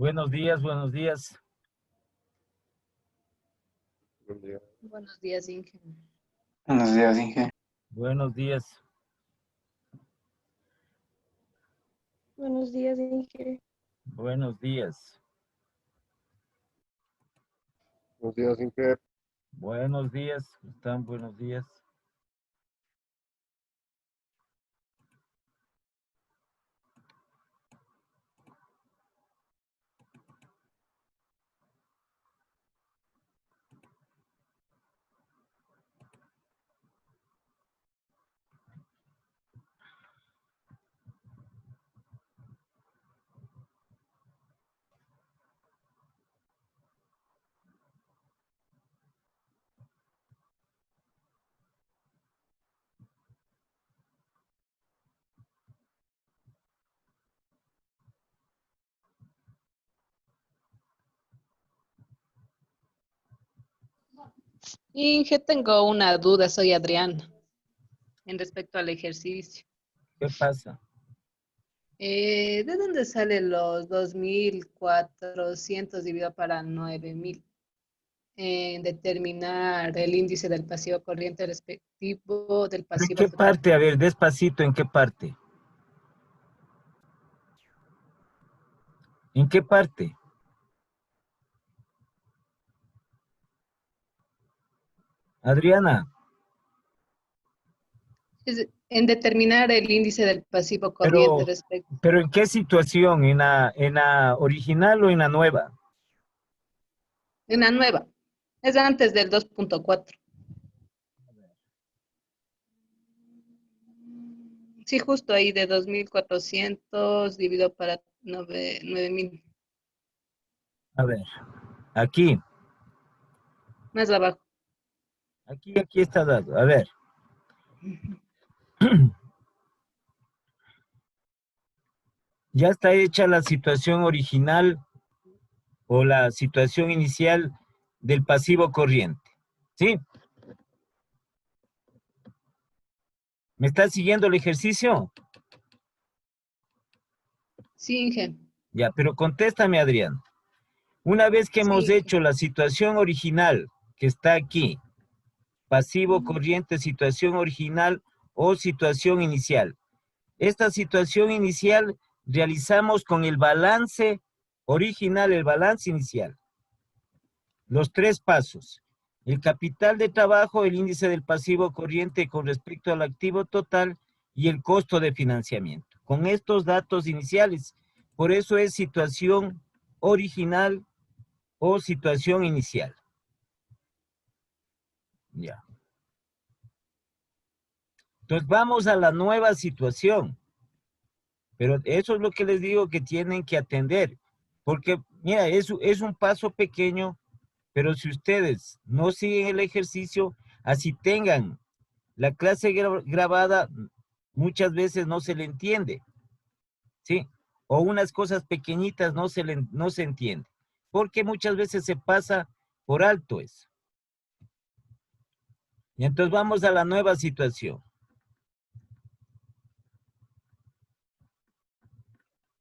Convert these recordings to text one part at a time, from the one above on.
Buenos días, buenos días. Buen día. Buenos días, Inge. Buenos días, Inge. Buenos días. Buenos días, Inge. Buenos días. Buenos días, Inge. Buenos días. ¿Cómo están? Buenos días. Inge, tengo una duda, soy Adriana, en respecto al ejercicio. ¿Qué pasa? ¿De dónde salen los 2.400 dividido para 9.000? Determinar el índice del pasivo corriente respectivo del ¿En pasivo qué total. parte? A ver, despacito, ¿en qué parte? ¿En qué parte? Adriana, En determinar el índice del pasivo corriente respecto pero ¿en qué situación? ¿En la original o en la nueva? en la nueva. Es antes del 2.4. Sí, justo ahí de 2.400 dividido para 9.000. A ver, aquí Más abajo. aquí está dado. A ver. Ya está hecha la situación original o la situación inicial del pasivo corriente. ¿Sí? ¿Me está siguiendo el ejercicio? Sí, Inge. Ya, pero contéstame, Adrián. Una vez que hemos Sí. hecho la situación original, que está aquí, pasivo corriente, situación original o situación inicial. Esta situación inicial realizamos con el balance original, el balance inicial. Los tres pasos. El capital de trabajo, el índice del pasivo corriente con respecto al activo total y el costo de financiamiento. Con estos datos iniciales, por eso es situación original o situación inicial. Ya. Entonces vamos a la nueva situación. Pero eso es lo que les digo que tienen que atender. Porque, mira, es un paso pequeño, pero si ustedes no siguen el ejercicio, así tengan la clase grabada, muchas veces no se le entiende, ¿sí? O unas cosas pequeñitas no se entiende, porque muchas veces se pasa por alto eso. Y entonces vamos a la nueva situación.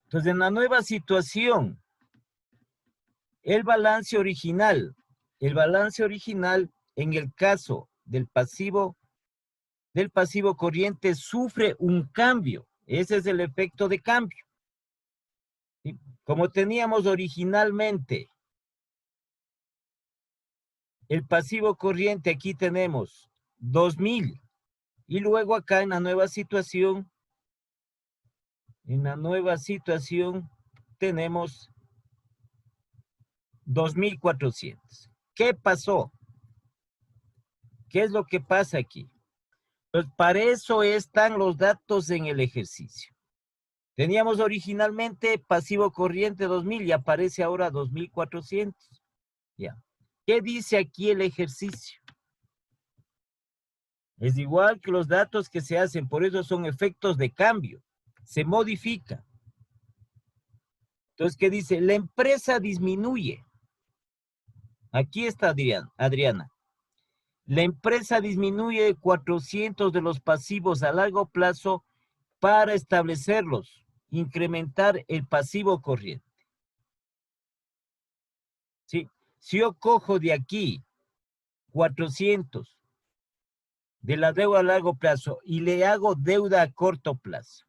Entonces, en la nueva situación, el balance original en el caso del pasivo corriente sufre un cambio. Ese es el efecto de cambio. ¿Sí? Como teníamos originalmente el pasivo corriente, aquí tenemos 2.000. Y luego acá en la nueva situación tenemos 2.400. ¿Qué pasó? ¿Qué es lo que pasa aquí? Pues para eso están los datos en el ejercicio. Teníamos originalmente pasivo corriente 2.000 y aparece ahora 2.400. Ya. ¿Qué dice aquí el ejercicio? Es igual que los datos que se hacen, por eso son efectos de cambio. Se modifica. Entonces, ¿qué dice? La empresa disminuye. Aquí está Adriana. La empresa disminuye 400 de los pasivos a largo plazo para establecerlos, incrementar el pasivo corriente. Si yo cojo de aquí 400 de la deuda a largo plazo y le hago deuda a corto plazo,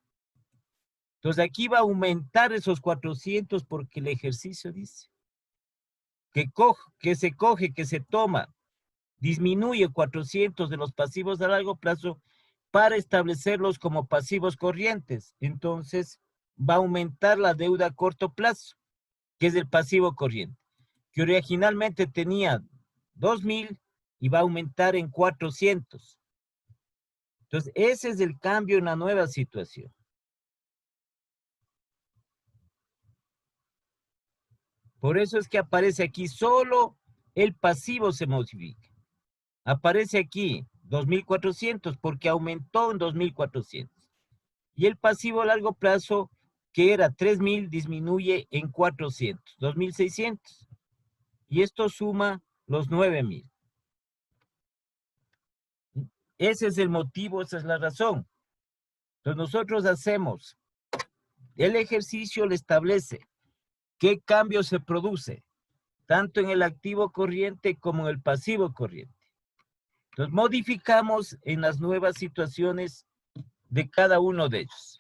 entonces aquí va a aumentar esos 400 porque el ejercicio dice que se toma, disminuye 400 de los pasivos a largo plazo para establecerlos como pasivos corrientes. Entonces va a aumentar la deuda a corto plazo, que es el pasivo corriente, que originalmente tenía 2.000 y va a aumentar en 400. Entonces ese es el cambio en la nueva situación. Por eso es que aparece aquí solo el pasivo se modifica. Aparece aquí 2.400 porque aumentó en 2.400. Y el pasivo a largo plazo, que era 3.000, disminuye en 400, 2.600. Y esto suma los 9.000. Ese es el motivo, esa es la razón. Entonces nosotros hacemos, el ejercicio le establece qué cambio se produce, tanto en el activo corriente como en el pasivo corriente. Entonces modificamos en las nuevas situaciones de cada uno de ellos.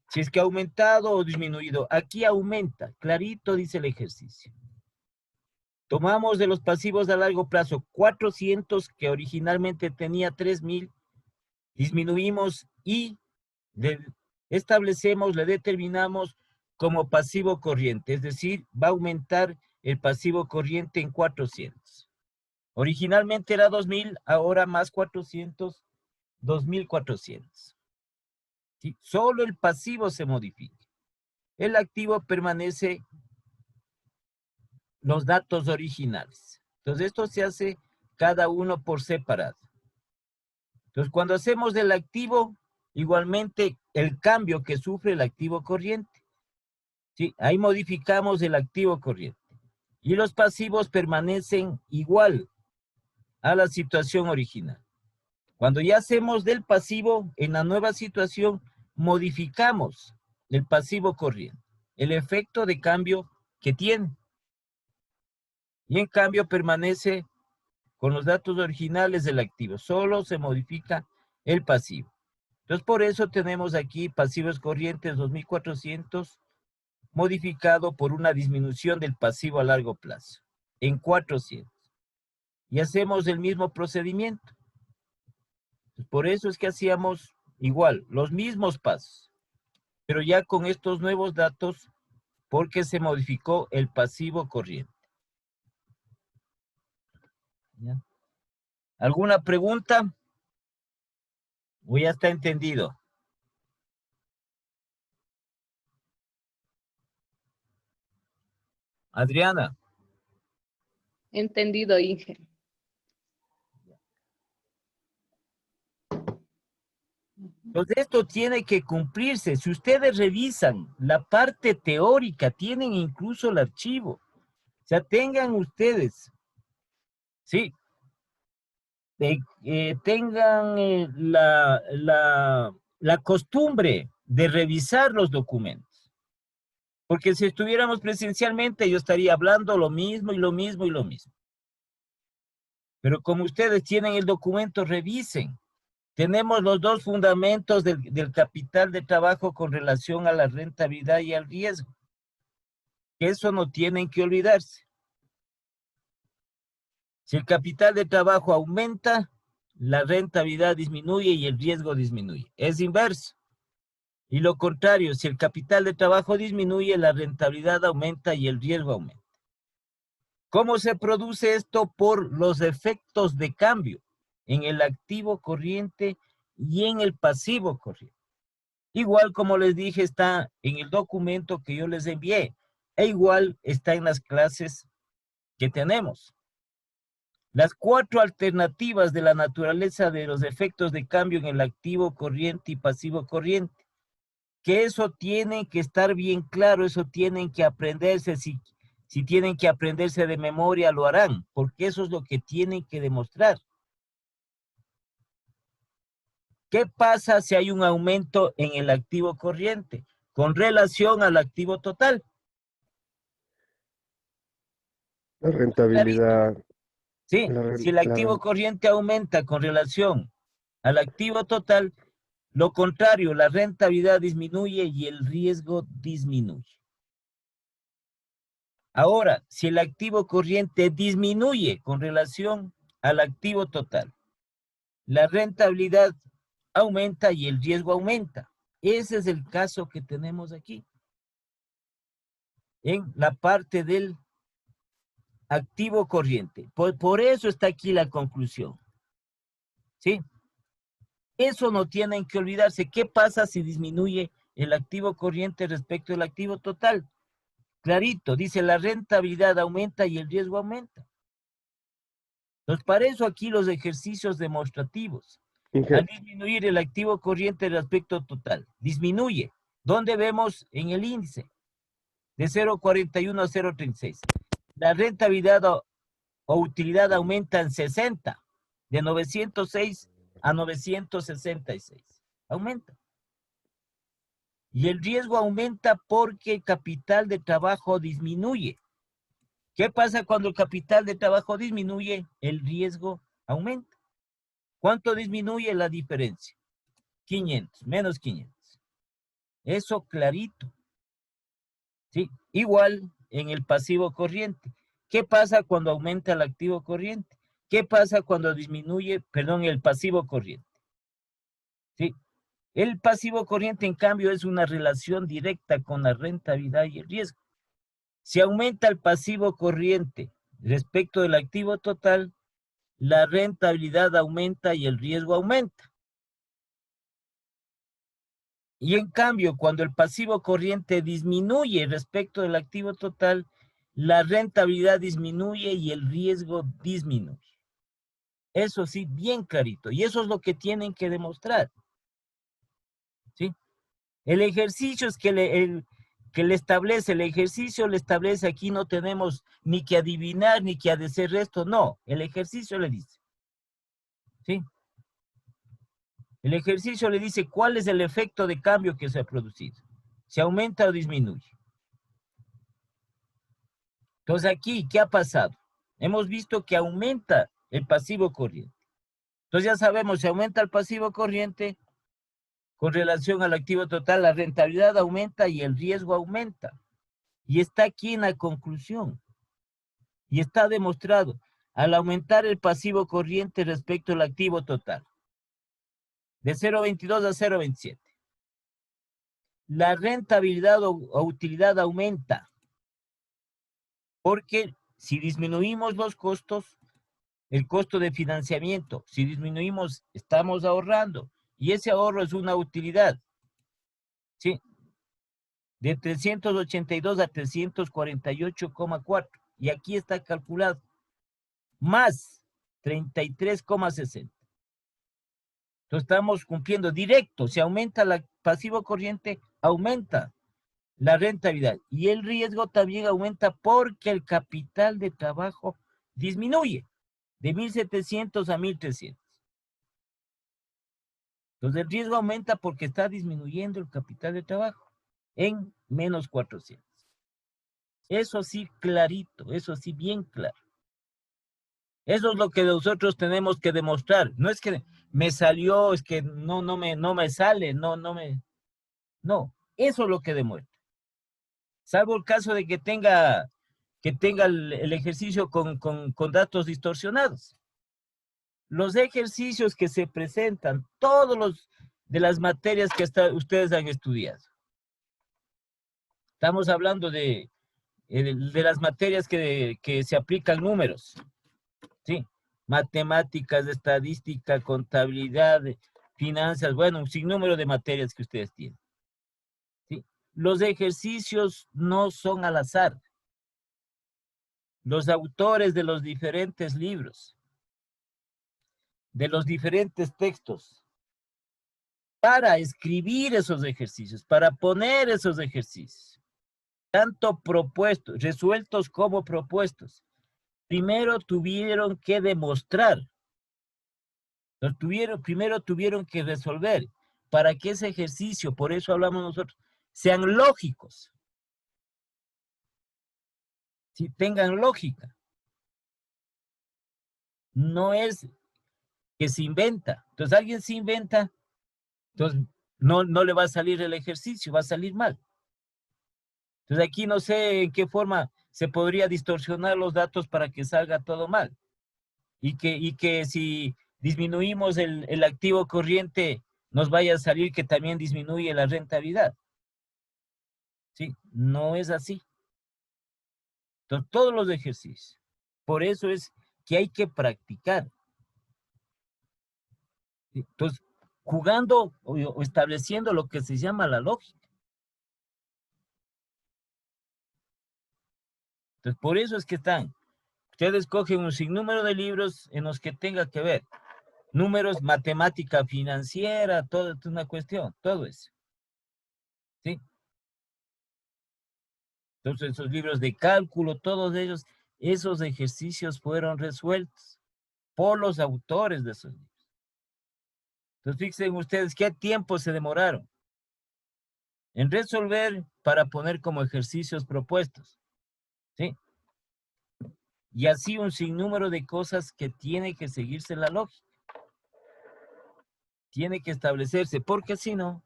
Si es que ha aumentado o disminuido, aquí aumenta, clarito dice el ejercicio. Tomamos de los pasivos a largo plazo 400 que originalmente tenía 3.000, disminuimos y establecemos, le determinamos como pasivo corriente, es decir, va a aumentar el pasivo corriente en 400. Originalmente era 2.000, ahora más 400, 2.400. ¿Sí? Solo el pasivo se modifica. El activo permanece los datos originales. Entonces esto se hace cada uno por separado. Entonces cuando hacemos del activo, igualmente el cambio que sufre el activo corriente. ¿Sí? Ahí modificamos el activo corriente. Y los pasivos permanecen igual a la situación original. Cuando ya hacemos del pasivo, en la nueva situación, modificamos el pasivo corriente, el efecto de cambio que tiene. Y en cambio permanece con los datos originales del activo. Solo se modifica el pasivo. Entonces, por eso tenemos aquí pasivos corrientes 2.400 modificado por una disminución del pasivo a largo plazo en 400. Y hacemos el mismo procedimiento. Por eso es que hacíamos igual, los mismos pasos, pero ya con estos nuevos datos porque se modificó el pasivo corriente. ¿Ya? ¿Alguna pregunta? ¿O ya está entendido? Adriana. Entendido, Inge. Entonces esto tiene que cumplirse. Si ustedes revisan la parte teórica, tienen incluso el archivo. O sea, tengan ustedes, sí, tengan la costumbre de revisar los documentos. Porque si estuviéramos presencialmente, yo estaría hablando lo mismo y lo mismo y lo mismo. Pero como ustedes tienen el documento, revisen. Tenemos los dos fundamentos del capital de trabajo con relación a la rentabilidad y al riesgo. Eso no tienen que olvidarse. Si el capital de trabajo aumenta, la rentabilidad disminuye y el riesgo disminuye. Es inverso. Y lo contrario, si el capital de trabajo disminuye, la rentabilidad aumenta y el riesgo aumenta. ¿Cómo se produce esto? Por los efectos de cambio en el activo corriente y en el pasivo corriente. Igual como les dije, está en el documento que yo les envié, e igual está en las clases que tenemos. Las 4 alternativas de la naturaleza de los efectos de cambio en el activo corriente y pasivo corriente. Que eso tiene que estar bien claro, eso tienen que aprenderse, si tienen que aprenderse de memoria lo harán, porque eso es lo que tienen que demostrar. ¿Qué pasa si hay un aumento en el activo corriente con relación al activo total? La rentabilidad, Sí, la, si el la activo ren- corriente aumenta con relación al activo total, lo contrario, la rentabilidad disminuye y el riesgo disminuye. Ahora, si el activo corriente disminuye con relación al activo total, la rentabilidad aumenta y el riesgo aumenta. Ese es el caso que tenemos aquí, en la parte del activo corriente. Por eso está aquí la conclusión. ¿Sí? Eso no tienen que olvidarse. ¿Qué pasa si disminuye el activo corriente respecto al activo total? Clarito, dice la rentabilidad aumenta y el riesgo aumenta. Entonces, para eso aquí los ejercicios demostrativos. Inge, Al disminuir el activo corriente respecto total, disminuye. ¿Dónde vemos en el índice? De 0,41 a 0,36. La rentabilidad o utilidad aumenta en 60, de 906 a 966. Aumenta. Y el riesgo aumenta porque el capital de trabajo disminuye. ¿Qué pasa cuando el capital de trabajo disminuye? El riesgo aumenta. ¿Cuánto disminuye la diferencia? 500, menos 500. Eso clarito. ¿Sí? Igual en el pasivo corriente. ¿Qué pasa cuando aumenta el activo corriente? ¿Qué pasa cuando disminuye, perdón, el pasivo corriente? ¿Sí? El pasivo corriente, en cambio, es una relación directa con la rentabilidad y el riesgo. Si aumenta el pasivo corriente respecto del activo total, la rentabilidad aumenta y el riesgo aumenta. Y en cambio, cuando el pasivo corriente disminuye respecto del activo total, la rentabilidad disminuye y el riesgo disminuye. Eso sí, bien clarito. Y eso es lo que tienen que demostrar. ¿Sí? El ejercicio es que le establece, el ejercicio le establece, aquí no tenemos ni que adivinar ni que hacer esto, no, el ejercicio le dice. ¿Sí? El ejercicio le dice cuál es el efecto de cambio que se ha producido. ¿Se aumenta o disminuye? Entonces aquí, ¿qué ha pasado? Hemos visto que aumenta el pasivo corriente. Entonces ya sabemos, si aumenta el pasivo corriente, con relación al activo total, la rentabilidad aumenta y el riesgo aumenta. Y está aquí en la conclusión. Y está demostrado, al aumentar el pasivo corriente respecto al activo total, de 0,22 a 0,27, la rentabilidad o utilidad aumenta. Porque si disminuimos los costos, el costo de financiamiento, si disminuimos, estamos ahorrando. Y ese ahorro es una utilidad. ¿Sí? De 382 a 348,4. Y aquí está calculado. Más 33,60. Entonces estamos cumpliendo directo. Si aumenta el pasivo corriente, aumenta la rentabilidad. Y el riesgo también aumenta porque el capital de trabajo disminuye de 1.700 a 1.300. Entonces el riesgo aumenta porque está disminuyendo el capital de trabajo en menos 400. Eso sí clarito, eso sí bien claro. Eso es lo que nosotros tenemos que demostrar. No es que me salió, es que no me sale, no, eso es lo que demuestra. Salvo el caso de que tenga el ejercicio con datos distorsionados. Los ejercicios que se presentan, todos los de las materias que ustedes han estudiado. Estamos hablando de las materias que se aplican números, ¿sí? Matemáticas, estadística, contabilidad, finanzas, bueno, un sinnúmero de materias que ustedes tienen. ¿Sí? Los ejercicios no son al azar. Los autores de los diferentes libros, de los diferentes textos, para escribir esos ejercicios, para poner esos ejercicios, tanto propuestos, resueltos como propuestos, primero tuvieron que demostrar, primero tuvieron que resolver, para que ese ejercicio, por eso hablamos nosotros, sean lógicos, si tengan lógica. no es que se inventa. Entonces alguien se inventa, entonces no le va a salir el ejercicio, va a salir mal. Entonces aquí no sé en qué forma se podría distorsionar los datos para que salga todo mal. Y que si disminuimos el activo corriente, nos vaya a salir que también disminuye la rentabilidad. ¿Sí? No es así. Entonces, todos los ejercicios. Por eso es que hay que practicar. ¿Sí? Entonces, jugando o estableciendo lo que se llama la lógica. Entonces, por eso es que están. Ustedes cogen un sinnúmero de libros en los que tenga que ver. Números, matemática financiera, toda una cuestión, todo eso. ¿Sí? Entonces, esos libros de cálculo, todos ellos, esos ejercicios fueron resueltos por los autores de esos libros. Entonces, fíjense ustedes qué tiempo se demoraron en resolver para poner como ejercicios propuestos. ¿Sí? Y así un sinnúmero de cosas que tiene que seguirse la lógica. Tiene que establecerse, porque si no,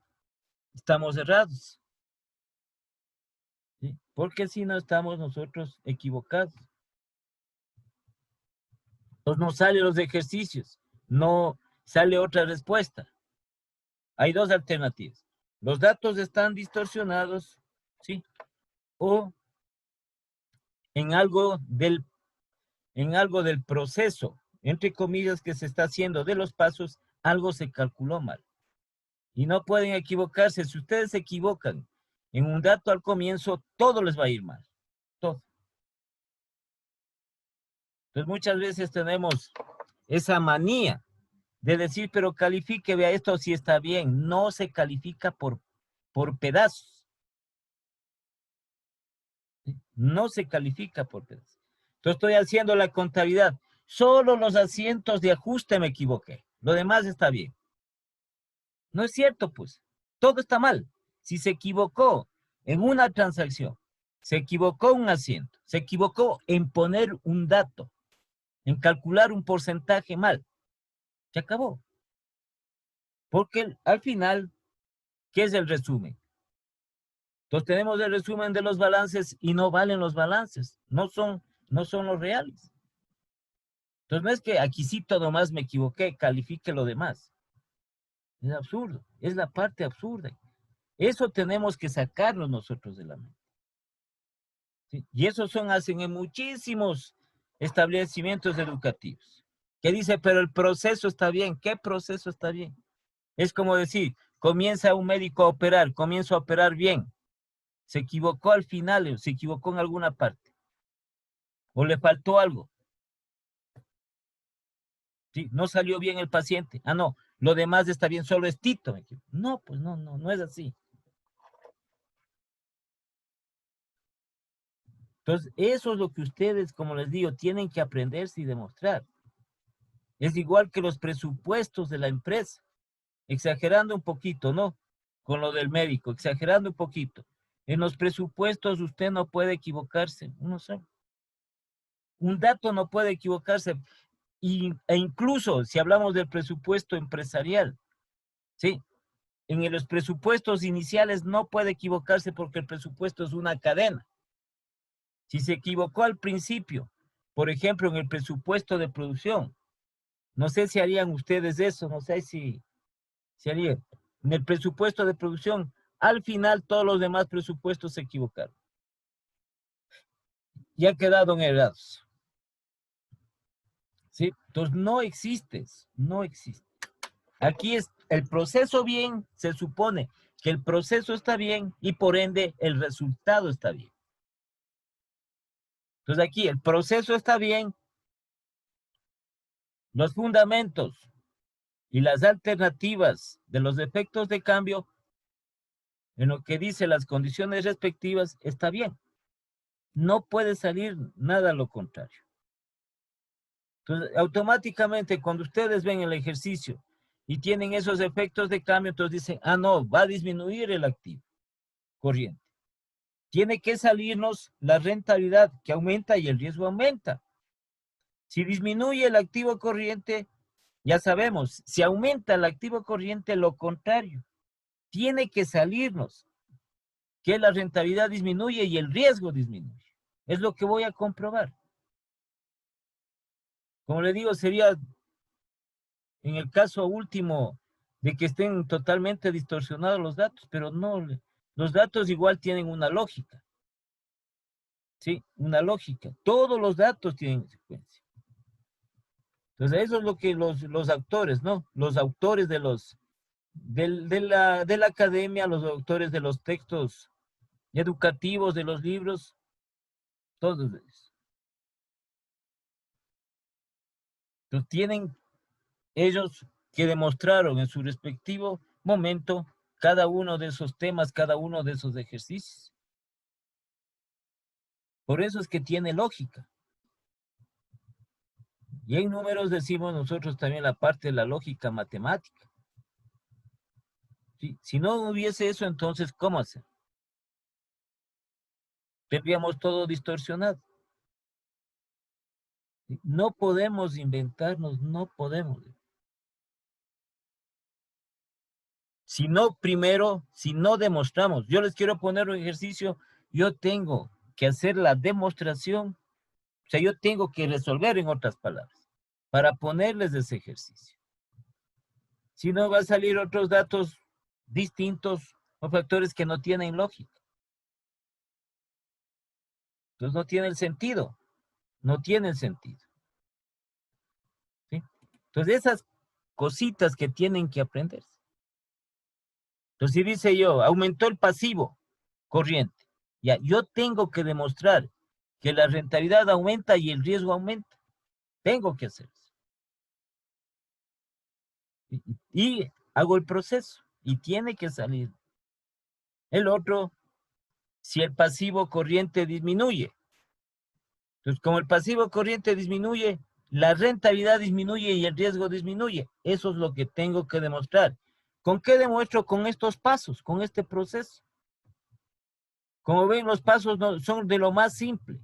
estamos errados. ¿Sí? Porque si no, estamos nosotros equivocados. Entonces no salen los ejercicios, no sale otra respuesta. Hay dos alternativas. Los datos están distorsionados, ¿sí? O en algo del proceso, entre comillas, que se está haciendo de los pasos, algo se calculó mal. Y no pueden equivocarse. Si ustedes se equivocan en un dato al comienzo, todo les va a ir mal. Todo. Entonces muchas veces tenemos esa manía de decir, pero califique, vea esto si está bien. No se califica por pedazos. No se califica por pedazos. Entonces estoy haciendo la contabilidad. Solo los asientos de ajuste me equivoqué. Lo demás está bien. No es cierto, pues. Todo está mal. Si se equivocó en una transacción, se equivocó un asiento, se equivocó en poner un dato, en calcular un porcentaje mal, se acabó. Porque al final, ¿qué es el resumen? Entonces tenemos el resumen de los balances y no valen los balances, no son los reales. Entonces no es que aquí sí todo más me equivoqué, califique lo demás. Es absurdo, es la parte absurda. Eso tenemos que sacarlo nosotros de la mente. ¿Sí? Y eso hacen en muchísimos establecimientos educativos. Que dice, pero el proceso está bien. ¿Qué proceso está bien? Es como decir, comienza un médico a operar, comienza a operar bien. Se equivocó al final, se equivocó en alguna parte. O le faltó algo. ¿Sí? No salió bien el paciente. Ah, no, lo demás está bien, solo es Tito. No, pues no es así. Entonces, eso es lo que ustedes, como les digo, tienen que aprenderse y demostrar. Es igual que los presupuestos de la empresa. Exagerando un poquito, ¿no? Con lo del médico, exagerando un poquito. En los presupuestos usted no puede equivocarse, uno sabe. Un dato no puede equivocarse. E incluso si hablamos del presupuesto empresarial, ¿sí? En los presupuestos iniciales no puede equivocarse porque el presupuesto es una cadena. Si se equivocó al principio, por ejemplo, en el presupuesto de producción, no sé si harían ustedes eso, no sé si harían. En el presupuesto de producción, al final todos los demás presupuestos se equivocaron. Y han quedado errados. ¿Sí? Entonces no existe. Aquí es el proceso bien, se supone que el proceso está bien y por ende el resultado está bien. Entonces aquí el proceso está bien, los fundamentos y las alternativas de los efectos de cambio, en lo que dice las condiciones respectivas, está bien. No puede salir nada a lo contrario. Entonces, automáticamente, cuando ustedes ven el ejercicio y tienen esos efectos de cambio, entonces dicen, ah, no, va a disminuir el activo corriente. Tiene que salirnos la rentabilidad que aumenta y el riesgo aumenta. Si disminuye el activo corriente, ya sabemos, si aumenta el activo corriente, lo contrario. Tiene que salirnos que la rentabilidad disminuye y el riesgo disminuye. Es lo que voy a comprobar. Como le digo, sería en el caso último de que estén totalmente distorsionados los datos, pero no, los datos igual tienen una lógica. ¿Sí? Una lógica. Todos los datos tienen secuencia. Entonces, eso es lo que los autores, ¿no? Los autores de la academia, los autores de los textos educativos, de los libros, todos ellos. Entonces, tienen ellos que demostraron en su respectivo momento cada uno de esos temas, cada uno de esos ejercicios. Por eso es que tiene lógica. Y en números decimos nosotros también la parte de la lógica matemática. ¿Sí? Si no hubiese eso, entonces, ¿cómo hacer? Tendríamos todo distorsionado. ¿Sí? No podemos inventarnos, no podemos. Si no, primero, si no demostramos, yo les quiero poner un ejercicio, yo tengo que hacer la demostración, o sea, yo tengo que resolver en otras palabras, para ponerles ese ejercicio. Si no, va a salir otros datos distintos o factores que no tienen lógica. Entonces no tiene el sentido, no tiene el sentido. ¿Sí? Entonces esas cositas que tienen que aprenderse. Entonces si dice yo, aumentó el pasivo corriente, ya, yo tengo que demostrar que la rentabilidad aumenta y el riesgo aumenta. Tengo que hacer eso. Y hago el proceso y tiene que salir. El otro, si el pasivo corriente disminuye. Entonces, como el pasivo corriente disminuye, la rentabilidad disminuye y el riesgo disminuye. Eso es lo que tengo que demostrar. ¿Con qué demuestro? Con estos pasos, con este proceso. Como ven, los pasos son de lo más simple.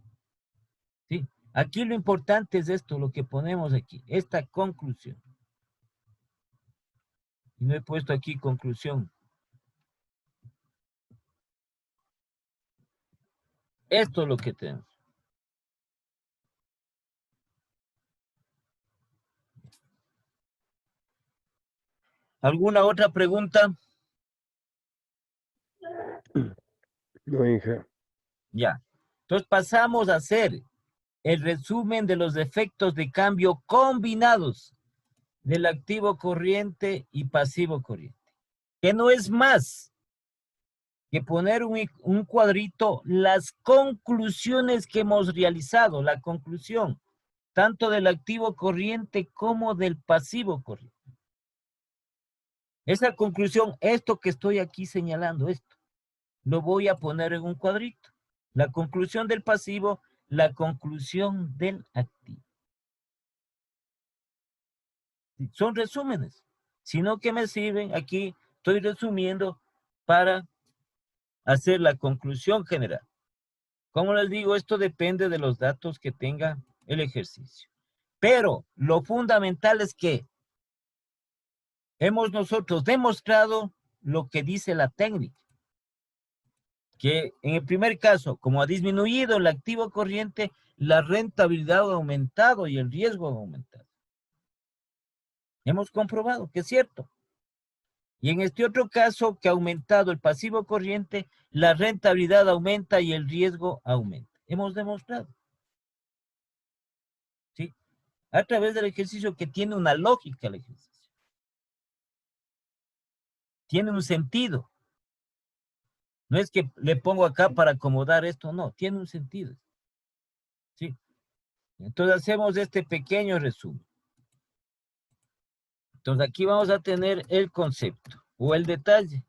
¿Sí? Aquí lo importante es esto, lo que ponemos aquí, esta conclusión. Y no he puesto aquí conclusión. Esto es lo que tenemos. ¿Alguna otra pregunta? No, Inge. Ya. Entonces pasamos a hacer el resumen de los efectos de cambio combinados del activo corriente y pasivo corriente. Que no es más que poner un cuadrito las conclusiones que hemos realizado, la conclusión, tanto del activo corriente como del pasivo corriente. Esa conclusión, esto que estoy aquí señalando, esto, lo voy a poner en un cuadrito. La conclusión del pasivo, la conclusión del activo. Son resúmenes, sino que me sirven, aquí estoy resumiendo para hacer la conclusión general. Como les digo, esto depende de los datos que tenga el ejercicio. Pero lo fundamental es que hemos nosotros demostrado lo que dice la técnica. Que en el primer caso, como ha disminuido el activo corriente, la rentabilidad ha aumentado y el riesgo ha aumentado. Hemos comprobado que es cierto. Y en este otro caso, que ha aumentado el pasivo corriente, la rentabilidad aumenta y el riesgo aumenta. Hemos demostrado. ¿Sí? A través del ejercicio que tiene una lógica el ejercicio. Tiene un sentido. No es que le pongo acá para acomodar esto, no, tiene un sentido. ¿Sí? Entonces hacemos este pequeño resumen. Entonces aquí vamos a tener el concepto o el detalle.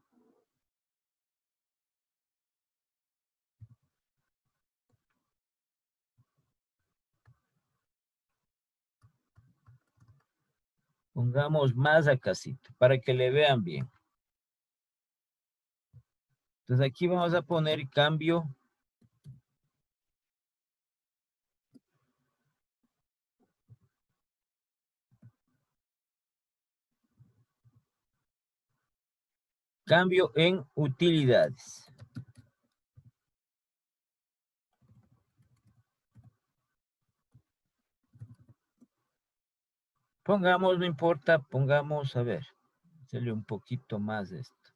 Pongamos más acácito para que le vean bien. Entonces aquí vamos a poner cambio Cambio en utilidades. Pongamos, no importa, pongamos, a ver, hacerle un poquito más de esto.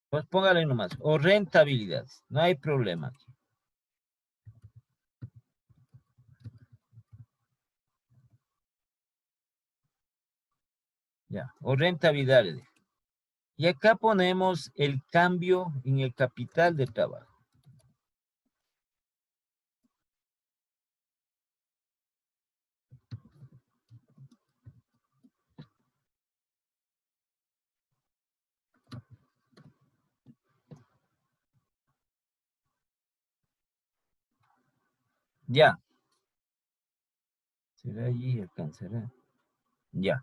Pues póngale nomás, o rentabilidades, no hay problema aquí. Ya, o rentabilidades. Y acá ponemos el cambio en el capital de trabajo. Ya. ¿Será allí? ¿Alcanzará? Ya.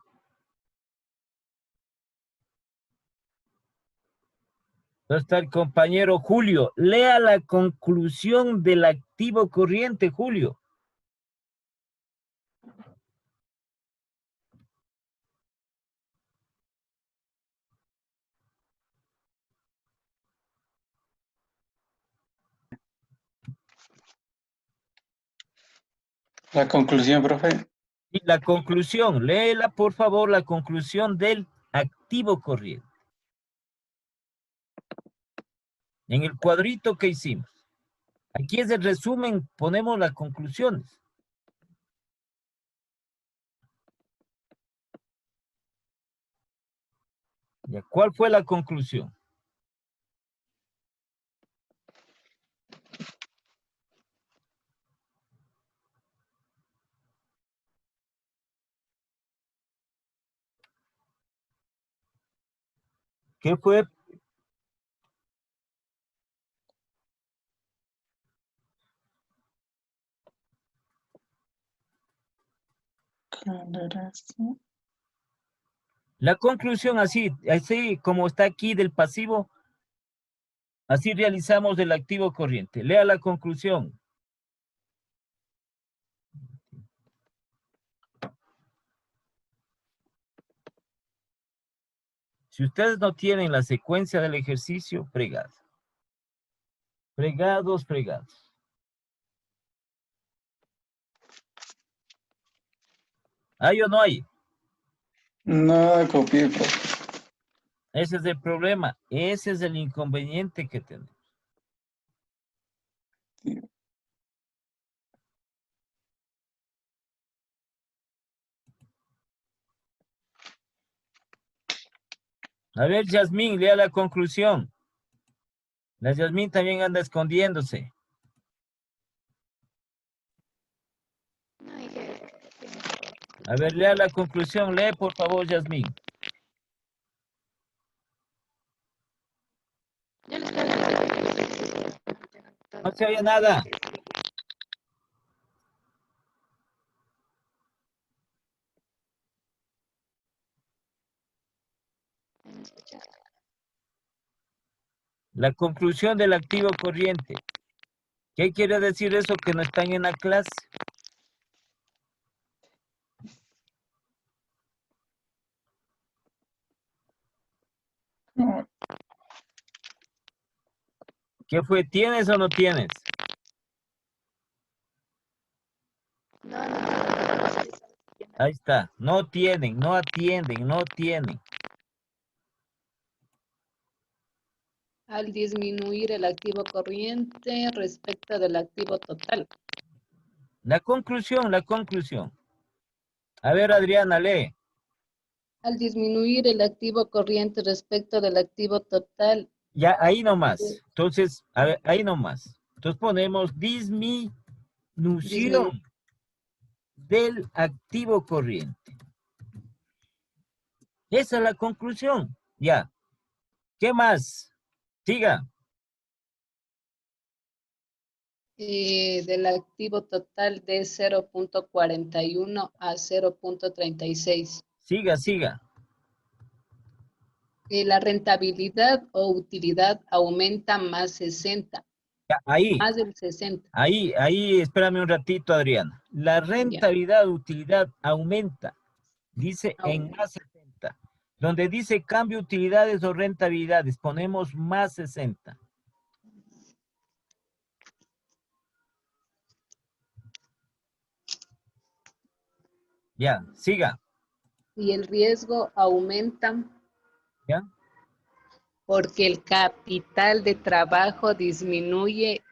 Entonces está el compañero Julio. Lea la conclusión del activo corriente, Julio. La conclusión, profe. Y la conclusión, léela por favor, la conclusión del activo corriente. En el cuadrito que hicimos. Aquí es el resumen, ponemos las conclusiones. ¿Ya? ¿Cuál fue la conclusión? ¿Qué fue? La conclusión así como está aquí del pasivo, así realizamos el activo corriente. Lea la conclusión. Si ustedes no tienen la secuencia del ejercicio, fregados. Fregados, fregados. ¿Hay o no hay? No copié, profe. Ese es el problema. Ese es el inconveniente que tenemos. Sí. A ver, Yasmín, lea la conclusión. La Yasmín también anda escondiéndose. A ver, lea la conclusión. Lee, por favor, Yasmín. No se oye nada. La conclusión del activo corriente. ¿Qué quiere decir eso que no están en la clase? No, ¿Qué fue? ¿Tienes o no tienes? Ahí está. No tienen, no atienden, no tienen. Al disminuir el activo corriente respecto del activo total. La conclusión, la conclusión. A ver, Adriana, lee. Al disminuir el activo corriente respecto del activo total. Ya, ahí nomás. Entonces, a ver, ahí nomás. Entonces ponemos disminución del activo corriente. Esa es la conclusión. Ya. ¿Qué más? Siga. Del activo total de 0.41 a 0.36. Siga, siga. La rentabilidad o utilidad aumenta más 60. Ya, ahí. Más del 60. Ahí, espérame un ratito, Adriana. La rentabilidad, utilidad aumenta. Dice en más 60. Donde dice cambio utilidades o rentabilidades, ponemos más 60. Ya, siga. Y el riesgo aumenta ¿Ya? porque el capital de trabajo disminuye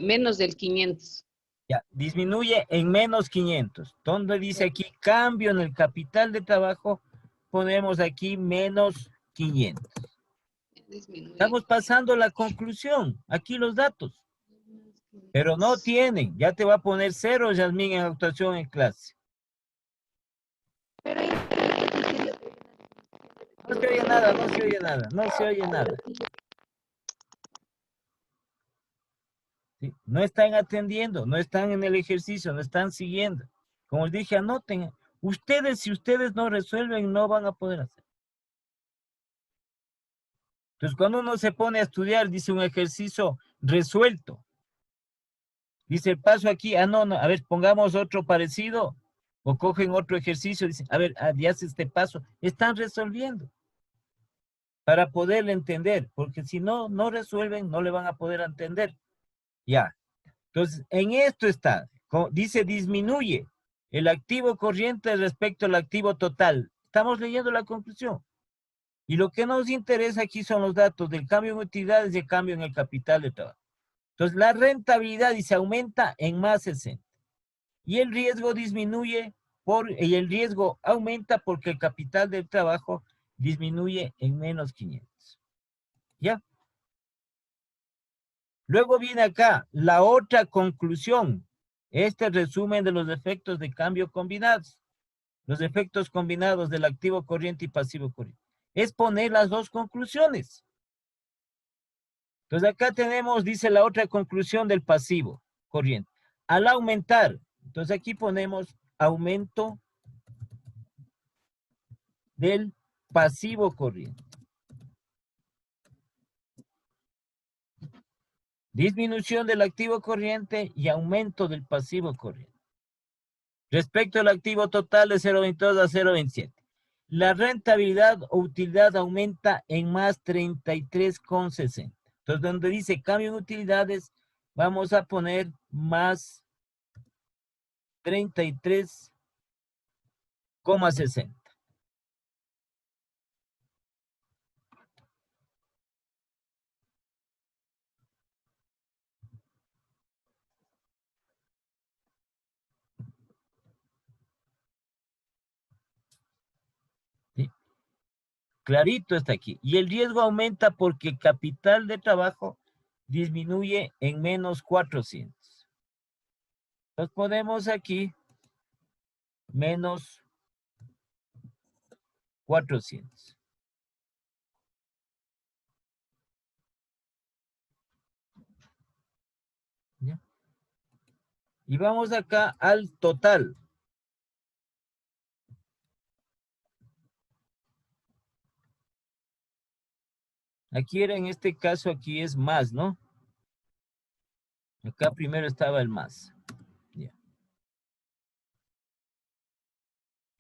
menos del 500. Ya, disminuye en menos 500. Donde dice aquí cambio en el capital de trabajo, ponemos aquí menos 500. Disminuye. Estamos pasando la conclusión. Aquí los datos. Pero no tienen. Ya te va a poner 0, Yasmín, en actuación en clase. Pero ahí No se oye nada, no se oye nada, no se oye nada. ¿Sí? No están atendiendo, no están en el ejercicio, no están siguiendo. Como les dije, anoten. Ustedes, si ustedes no resuelven, no van a poder hacer. Entonces, cuando uno se pone a estudiar, dice un ejercicio resuelto. Dice el paso aquí, no, a ver, pongamos otro parecido. O cogen otro ejercicio, dicen, a ver, ya hace este paso. Están resolviendo. Para poderle entender, porque si no, no resuelven, no le van a poder entender. Ya. Entonces, en esto está. Dice, disminuye el activo corriente respecto al activo total. Estamos leyendo la conclusión. Y lo que nos interesa aquí son los datos del cambio en utilidades y el cambio en el capital de trabajo. Entonces, la rentabilidad dice aumenta en más 60. Y el riesgo disminuye y el riesgo aumenta porque el capital del trabajo disminuye en menos 500. ¿Ya? Luego viene acá la otra conclusión. Este resumen de los efectos de cambio combinados. Los efectos combinados del activo corriente y pasivo corriente. Es poner las dos conclusiones. Entonces acá tenemos, dice la otra conclusión del pasivo corriente. Al aumentar, entonces aquí ponemos aumento del pasivo corriente. Disminución del activo corriente y aumento del pasivo corriente. Respecto al activo total de 0.22 a 0.27. La rentabilidad o utilidad aumenta en más 33,60. Entonces, donde dice cambio en utilidades, vamos a poner más 33,60. ¿Sí? Clarito está aquí. Y el riesgo aumenta porque el capital de trabajo disminuye en menos 400. Entonces ponemos aquí menos 400. ¿Ya? Y vamos acá al total. Aquí era, en este caso, aquí es más, ¿no? Acá primero estaba el más. Ya.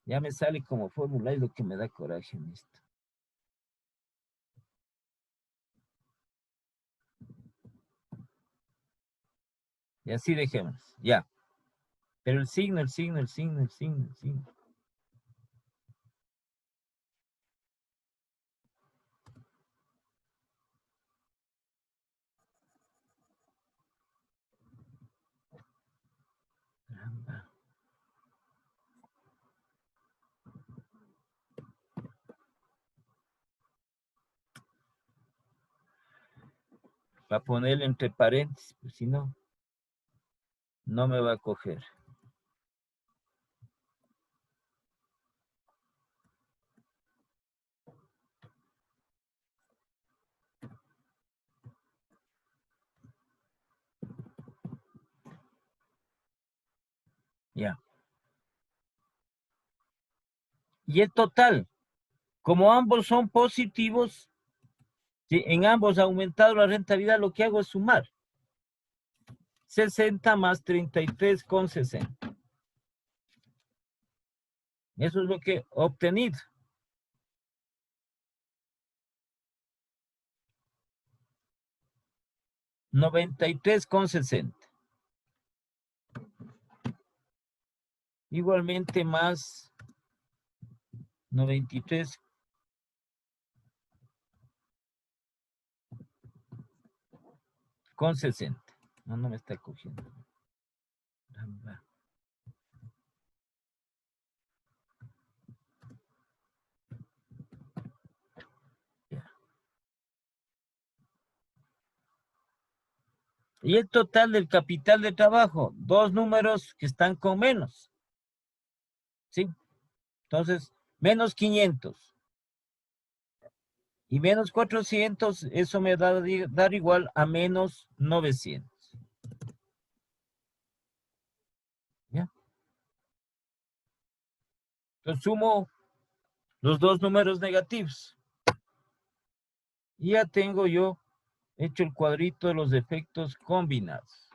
Ya me sale como fórmula, es lo que me da coraje en esto. Y así dejemos, ya. Pero el signo. Caramba. Va a ponerle entre paréntesis, pues si no, no me va a coger. Ya. Y el total, como ambos son positivos, ¿sí? En ambos ha aumentado la rentabilidad, lo que hago es sumar. 60 más 33,60. Eso es lo que he obtenido. 93,60. Igualmente más 93,60. No me está cogiendo. Ya. Y el total del capital de trabajo, dos números que están con menos. ¿Sí? Entonces, menos 500. Y menos 400, eso me va a dar igual a menos 900. ¿Ya? Entonces sumo los dos números negativos. Y ya tengo yo hecho el cuadrito de los efectos combinados.